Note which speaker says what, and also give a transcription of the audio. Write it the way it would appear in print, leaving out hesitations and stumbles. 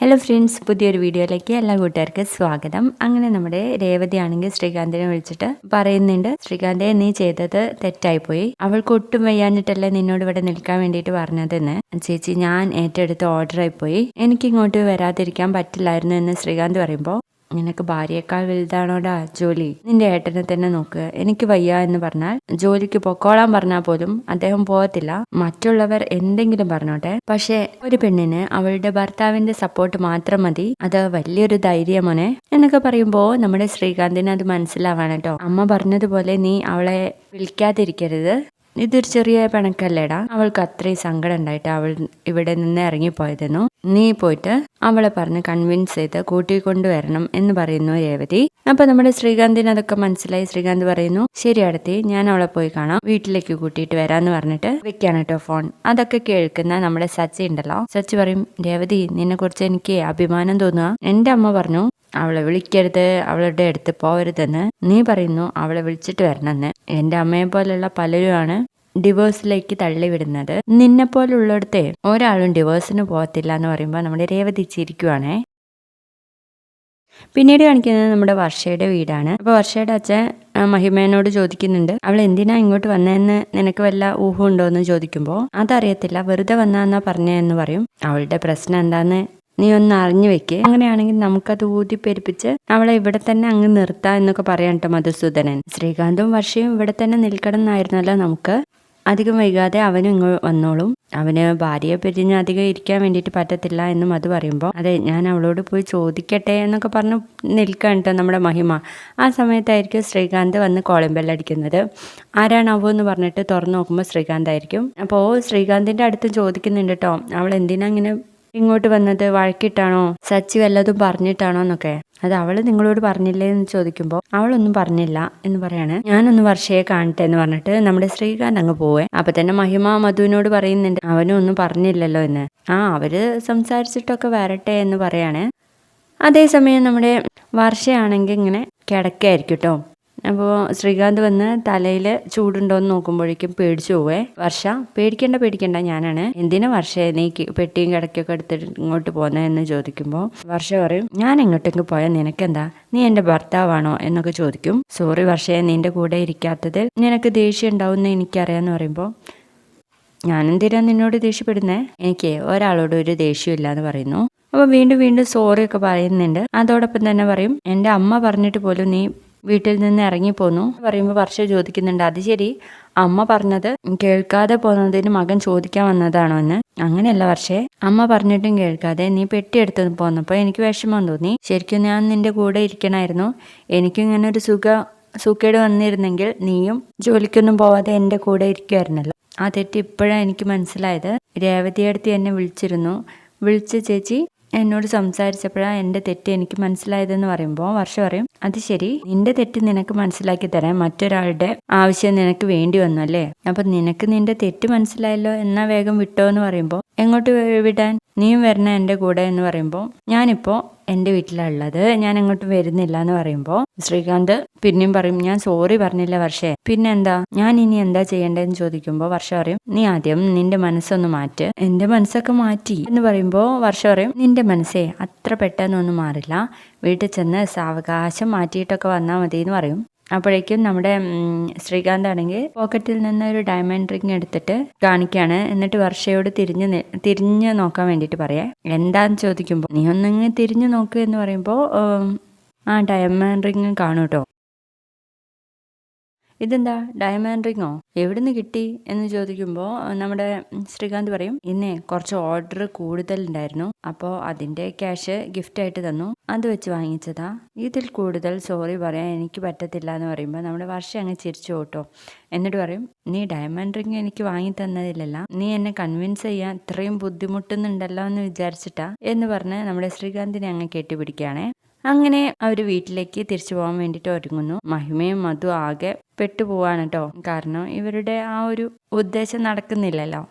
Speaker 1: Hello friends, പുതിയൊരു വീഡിയോയിലേക്ക് എല്ലാ കൂട്ടുകാർക്കും സ്വാഗതം. അങ്ങനെ നമ്മുടെ രേവതി ആണെങ്കിൽ ശ്രീകാന്തിനെ വിളിച്ചിട്ട് പറയുന്നുണ്ട്, ശ്രീകാന്തെ, നീ ചെയ്തത് തെറ്റായിപ്പോയി. അവൾക്ക് ഒട്ടും വയ്യാഞ്ഞിട്ടല്ലേ നിന്നോട് ഇവിടെ നിൽക്കാൻ വേണ്ടിയിട്ട് പറഞ്ഞതെന്ന്. ചേച്ചി, ഞാൻ ഏറ്റെടുത്ത ഓർഡറായിപ്പോയി, എനിക്ക് ഇങ്ങോട്ട് വരാതിരിക്കാൻ പറ്റില്ലായിരുന്നു എന്ന് ശ്രീകാന്ത് പറയുമ്പോൾ, നിനക്ക് ഭാര്യയേക്കാൾ വലുതാണോടാ ജോലി? നിന്റെ ഏട്ടനെ തന്നെ നോക്ക്. എനിക്ക് വയ്യ എന്ന് പറഞ്ഞാൽ ജോലിക്ക് പൊക്കോളാൻ പറഞ്ഞാൽ പോലും അദ്ദേഹം പോകത്തില്ല. മറ്റുള്ളവർ എന്തെങ്കിലും പറഞ്ഞോട്ടെ, പക്ഷെ ഒരു പെണ്ണിന് അവളുടെ ഭർത്താവിന്റെ സപ്പോർട്ട് മാത്രം മതി. അത് വലിയൊരു ധൈര്യമോനെ എന്നൊക്കെ പറയുമ്പോ നമ്മുടെ ശ്രീകാന്തിന് അത് മനസ്സിലാവാണ് കേട്ടോ. അമ്മ പറഞ്ഞതുപോലെ നീ അവളെ വിളിക്കാതിരിക്കരുത്. ഇതൊരു ചെറിയ പിണക്കല്ലേടാ. അവൾക്ക് അത്രയും സങ്കടം ഉണ്ടായിട്ട് അവൾ ഇവിടെ നിന്ന് ഇറങ്ങിപ്പോയതെന്നു. നീ പോയിട്ട് അവളെ പറഞ്ഞ് കൺവിൻസ് ചെയ്ത് കൂട്ടിക്കൊണ്ടുവരണം എന്ന് പറയുന്നു രേവതി. അപ്പൊ നമ്മുടെ ശ്രീകാന്തിന് അതൊക്കെ മനസ്സിലായി. ശ്രീകാന്ത് പറയുന്നു, ശരി അടുത്തി, ഞാൻ അവളെ പോയി കാണാം, വീട്ടിലേക്ക് കൂട്ടിയിട്ട് വരാന്ന് പറഞ്ഞിട്ട് വെക്കാണ് കേട്ടോ ഫോൺ. അതൊക്കെ കേൾക്കുന്ന നമ്മുടെ സച്ചി ഉണ്ടല്ലോ, സച്ചി പറയും, രേവതി, നിന്നെ കുറിച്ച് എനിക്ക് അഭിമാനം തോന്നുക. എന്റെ അമ്മ പറഞ്ഞു അവളെ വിളിക്കരുത്, അവളുടെ അടുത്ത് പോകരുതെന്ന്. നീ പറയുന്നു അവളെ വിളിച്ചിട്ട് വരണമെന്ന്. എന്റെ അമ്മയെ പോലുള്ള പലരുമാണ് ഡിവോഴ്സിലേക്ക് തള്ളിവിടുന്നത്. നിന്നെ പോലുള്ളിടത്തെ ഒരാളും ഡിവോഴ്സിന് പോകത്തില്ല എന്ന് പറയുമ്പോൾ നമ്മുടെ രേവതി ചിരിക്കുവാണേ. പിന്നീട് കാണിക്കുന്നത് നമ്മുടെ വർഷയുടെ വീടാണ്. അപ്പൊ വർഷയുടെ അച്ഛൻ മഹിമേനോട് ചോദിക്കുന്നുണ്ട്, അവൾ എന്തിനാ ഇങ്ങോട്ട് വന്നതെന്ന് നിനക്ക് വല്ല ഊഹം ഉണ്ടോ എന്ന് ചോദിക്കുമ്പോൾ, അതറിയത്തില്ല, വെറുതെ വന്നാന്നാ പറഞ്ഞതെന്ന് പറയും. അവളുടെ പ്രശ്നം എന്താന്ന് നീ ഒന്ന് അറിഞ്ഞു വെക്ക്. അങ്ങനെയാണെങ്കിൽ നമുക്കത് ഊതിപ്പെരിപ്പിച്ച് അവളെ ഇവിടെ തന്നെ അങ്ങ് നിർത്താം എന്നൊക്കെ പറയാൻ കേട്ടോ മധുസൂദനൻ. ശ്രീകാന്തും വർഷയും ഇവിടെ തന്നെ നിൽക്കണം എന്നായിരുന്നല്ലോ നമുക്ക്. അധികം വൈകാതെ അവനും ഇങ്ങ് വന്നോളും. അവന് ഭാര്യയെ പിരിഞ്ഞ് അധികം ഇരിക്കാൻ വേണ്ടിയിട്ട് പറ്റത്തില്ല എന്നും അത് പറയുമ്പോൾ, അതെ, ഞാൻ അവളോട് പോയി ചോദിക്കട്ടെ എന്നൊക്കെ പറഞ്ഞ് നിൽക്കാൻ കേട്ടോ നമ്മുടെ മഹിമ. ആ സമയത്തായിരിക്കും ശ്രീകാന്ത് വന്ന് കോളിംഗ് ബെല്ലടിക്കുന്നത്. ആരാണാവോ എന്ന് പറഞ്ഞിട്ട് തുറന്നു നോക്കുമ്പോൾ ശ്രീകാന്ത് ആയിരിക്കും. അപ്പോൾ ശ്രീകാന്തിൻ്റെ അടുത്ത് ചോദിക്കുന്നുണ്ട് കേട്ടോ, അവൾ എന്തിനാ ഇങ്ങനെ ഇങ്ങോട്ട് വന്നത്? വഴക്കിട്ടാണോ, സച്ചി വല്ലതും പറഞ്ഞിട്ടാണോ എന്നൊക്കെ. അത് അവള് നിങ്ങളോട് പറഞ്ഞില്ലേ എന്ന് ചോദിക്കുമ്പോൾ, അവളൊന്നും പറഞ്ഞില്ല എന്ന് പറയാണ്. ഞാനൊന്ന് വർഷയെ കാണട്ടെ എന്ന് പറഞ്ഞിട്ട് നമ്മുടെ ശ്രീകാന്ത് അങ്ങ് പോവേ. അപ്പൊ തന്നെ മഹിമ മധുവിനോട് പറയുന്നുണ്ട്, അവനും ഒന്നും പറഞ്ഞില്ലല്ലോ എന്ന്. അവര് സംസാരിച്ചിട്ടൊക്കെ വരട്ടെ എന്ന് പറയാണ്. അതേസമയം നമ്മുടെ വർഷയാണെങ്കിൽ ഇങ്ങനെ കിടക്കായിരിക്കും കേട്ടോ. അപ്പോൾ ശ്രീകാന്ത് വന്ന് തലയിൽ ചൂടുണ്ടോയെന്ന് നോക്കുമ്പോഴേക്കും പേടിച്ചു പോവേ. വർഷ, പേടിക്കണ്ട, ഞാനാണ്. എന്തിനാ വർഷയെ നീ പെട്ടിയും കിടക്കൊക്കെ എടുത്തിട്ട് ഇങ്ങോട്ട് പോകുന്നതെന്ന് ചോദിക്കുമ്പോൾ വർഷ പറയും, ഞാൻ എങ്ങോട്ടെങ്കിലും പോയാൽ നിനക്കെന്താ? നീ എൻ്റെ ഭർത്താവാണോ എന്നൊക്കെ ചോദിക്കും. സോറി വർഷയെ, നിന്റെ കൂടെ ഇരിക്കാത്തതിൽ നിനക്ക് ദേഷ്യം ഉണ്ടാവുമെന്ന് എനിക്കറിയാമെന്ന് പറയുമ്പോൾ, ഞാനെന്തിനാ നിന്നോട് ദേഷ്യപ്പെടുന്നേ? എനിക്ക് ഒരാളോട് ഒരു ദേഷ്യമില്ല എന്ന് പറയുന്നു. അപ്പോൾ വീണ്ടും സോറിയൊക്കെ പറയുന്നുണ്ട്. അതോടൊപ്പം തന്നെ പറയും, എൻ്റെ അമ്മ പറഞ്ഞിട്ട് പോലും നീ വീട്ടിൽ നിന്ന് ഇറങ്ങിപ്പോന്നു പറയുമ്പോൾ വർഷ ചോദിക്കുന്നുണ്ട്, അത് ശരി, അമ്മ പറഞ്ഞത് കേൾക്കാതെ പോന്നതിന് മകൻ ചോദിക്കാൻ വന്നതാണോ എന്ന്. അങ്ങനെയല്ല വർഷേ, അമ്മ പറഞ്ഞിട്ടും കേൾക്കാതെ നീ പെട്ടിയെടുത്ത് പോന്നപ്പോൾ എനിക്ക് വിഷമം തോന്നി. ശരിക്കും ഞാൻ നിന്റെ കൂടെ ഇരിക്കണമായിരുന്നു. എനിക്കും ഇങ്ങനെ ഒരു സുഖേട് വന്നിരുന്നെങ്കിൽ നീയും ജോലിക്കൊന്നും പോവാതെ എൻ്റെ കൂടെ ഇരിക്കുമായിരുന്നല്ലോ. ആ തെറ്റ് ഇപ്പോഴാണ് എനിക്ക് മനസ്സിലായത്. രേവതിയടുത്ത് എന്നെ വിളിച്ച് ചേച്ചി എന്നോട് സംസാരിച്ചപ്പോഴാണ് എൻ്റെ തെറ്റ് എനിക്ക് മനസ്സിലായതെന്ന് പറയുമ്പോൾ വർഷ പറയും, അത് ശരി, നിന്റെ തെറ്റ് നിനക്ക് മനസ്സിലാക്കി തരാൻ മറ്റൊരാളുടെ ആവശ്യം നിനക്ക് വേണ്ടി വന്നു അല്ലേ? അപ്പൊ നിനക്ക് നിന്റെ തെറ്റ് മനസ്സിലായല്ലോ, എന്നാ വേഗം വിട്ടോ എന്ന് പറയുമ്പോൾ, എങ്ങോട്ട് വിടാൻ? നീയും വരണ എൻ്റെ കൂടെ എന്ന് പറയുമ്പോൾ, ഞാനിപ്പോ എൻ്റെ വീട്ടിലുള്ളത്, ഞാൻ എങ്ങോട്ടും വരുന്നില്ല എന്ന് പറയുമ്പോൾ ശ്രീകാന്ത് പിന്നെയും പറയും, ഞാൻ സോറി പറഞ്ഞില്ല വർഷേ, പിന്നെന്താ, ഞാൻ ഇനി എന്താ ചെയ്യേണ്ടതെന്ന് ചോദിക്കുമ്പോൾ വർഷ പറയും, നീ ആദ്യം നിന്റെ മനസ്സൊന്ന് മാറ്റ്. എൻ്റെ മനസ്സൊക്കെ മാറ്റി എന്ന് പറയുമ്പോൾ വർഷ പറയും, നിന്റെ മനസ്സേ അത്ര പെട്ടെന്നൊന്നും മാറില്ല, വീട്ടിൽ ചെന്ന് സാവകാശം മാറ്റിയിട്ടൊക്കെ വന്നാൽ മതി എന്ന് പറയും. അപ്പോഴേക്കും നമ്മുടെ ശ്രീകാന്ത് ആണെങ്കിൽ പോക്കറ്റിൽ നിന്ന് ഒരു ഡയമണ്ട് റിങ് എടുത്തിട്ട് കാണിക്കാണ്. എന്നിട്ട് വർഷയോട് തിരിഞ്ഞ് നോക്കാൻ വേണ്ടിയിട്ട് പറയാ. എന്താന്ന് ചോദിക്കുമ്പോൾ, നീ ഒന്നിങ്ങ് തിരിഞ്ഞു നോക്ക് എന്ന് പറയുമ്പോൾ ഡയമണ്ട് റിങ് കാണും കേട്ടോ. ഇതെന്താ ഡയമണ്ട് റിങ്ങോ, എവിടുന്ന് കിട്ടി എന്ന് ചോദിക്കുമ്പോൾ നമ്മുടെ ശ്രീകാന്ത് പറയും, ഇന്നേ കുറച്ച് ഓർഡർ കൂടുതലുണ്ടായിരുന്നു, അപ്പോൾ അതിൻ്റെ ക്യാഷ് ഗിഫ്റ്റായിട്ട് തന്നു, അത് വെച്ച് വാങ്ങിച്ചതാ. ഇതിൽ കൂടുതൽ സോറി പറയാൻ എനിക്ക് പറ്റത്തില്ല എന്ന് പറയുമ്പോൾ നമ്മുടെ വർഷം അങ്ങ് ചിരിച്ചു കേട്ടോ. എന്നിട്ട് പറയും, നീ ഡയമണ്ട് റിങ് എനിക്ക് വാങ്ങി തന്നതിലല്ല, നീ എന്നെ കൺവിൻസ് ചെയ്യാൻ ഇത്രയും ബുദ്ധിമുട്ടുന്നുണ്ടല്ലോ എന്ന് വിചാരിച്ചിട്ടാ എന്ന് പറഞ്ഞ് നമ്മുടെ ശ്രീകാന്തിനെ അങ്ങ് കെട്ടിപ്പിടിക്കുകയാണേ. അങ്ങനെ അവർ വീട്ടിലേക്ക് തിരിച്ചു പോകാൻ വേണ്ടിയിട്ട് ഒരുങ്ങുന്നു. മഹിമയും മധു ആകെ പെട്ടുപോവാണ് കേട്ടോ. കാരണം ഇവരുടെ ആ ഒരു ഉദ്ദേശം നടക്കുന്നില്ലല്ലോ.